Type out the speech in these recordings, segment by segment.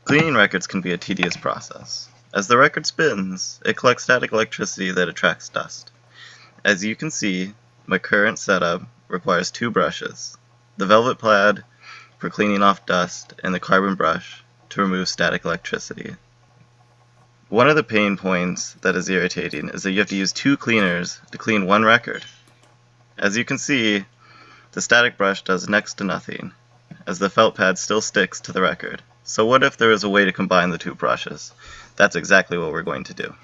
Cleaning records can be a tedious process. As the record spins, it collects static electricity that attracts dust. As you can see, my current setup requires two brushes, the velvet pad for cleaning off dust and the carbon brush to remove static electricity. One of the pain points that is irritating is that you have to use two cleaners to clean one record. As you can see, the static brush does next to nothing, as the felt pad still sticks to the record. So what if there is a way to combine the two brushes? That's exactly what we're going to do.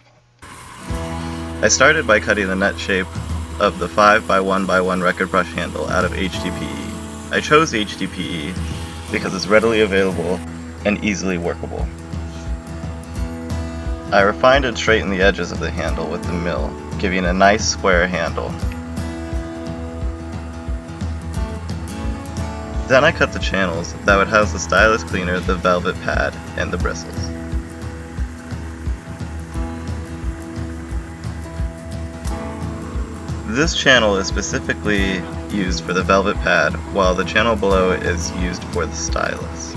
I started by cutting the net shape of the 5x1x1 record brush handle out of HDPE. I chose HDPE because it's readily available and easily workable. I refined and straightened the edges of the handle with the mill, giving a nice square handle. Then I cut the channels that would house the stylus cleaner, the velvet pad, and the bristles. This channel is specifically used for the velvet pad, while the channel below is used for the stylus.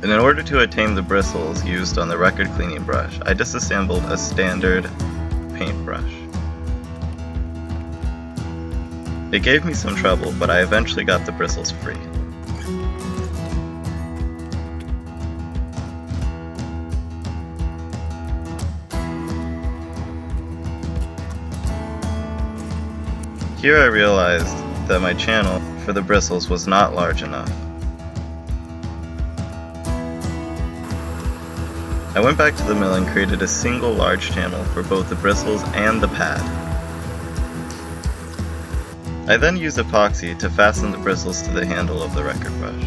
And in order to attain the bristles used on the record cleaning brush, I disassembled a standard paintbrush. It gave me some trouble, but I eventually got the bristles free. Here I realized that my channel for the bristles was not large enough. I went back to the mill and created a single large channel for both the bristles and the pad. I then used epoxy to fasten the bristles to the handle of the record brush.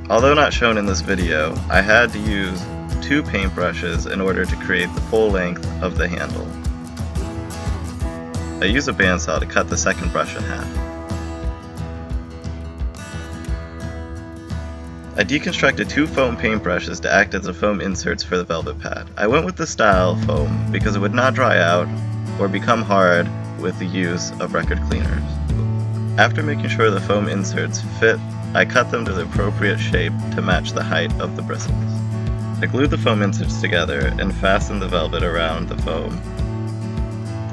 Although not shown in this video, I had to use two paintbrushes in order to create the full length of the handle. I used a bandsaw to cut the second brush in half. I deconstructed two foam paintbrushes to act as the foam inserts for the velvet pad. I went with the style foam because it would not dry out or become hard with the use of record cleaners. After making sure the foam inserts fit, I cut them to the appropriate shape to match the height of the bristles. I glued the foam inserts together and fastened the velvet around the foam.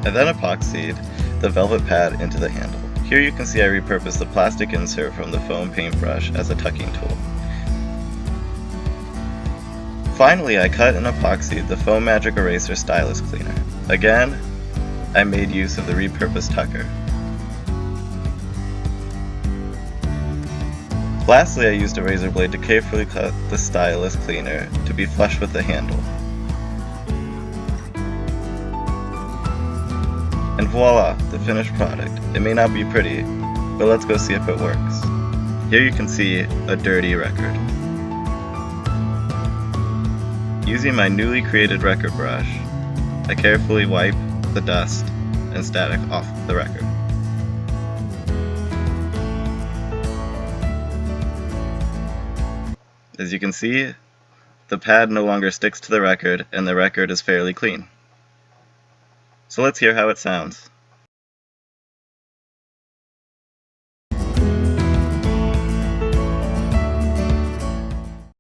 I then epoxied the velvet pad into the handle. Here you can see I repurposed the plastic insert from the foam paintbrush as a tucking tool. Finally, I cut and epoxied the Foam Magic Eraser Stylus Cleaner. Again, I made use of the repurposed tucker. Lastly, I used a razor blade to carefully cut the stylus cleaner to be flush with the handle. And voila, the finished product. It may not be pretty, but let's go see if it works. Here you can see a dirty record. Using my newly created record brush, I carefully wipe the dust and static off the record. As you can see, the pad no longer sticks to the record and the record is fairly clean. So let's hear how it sounds.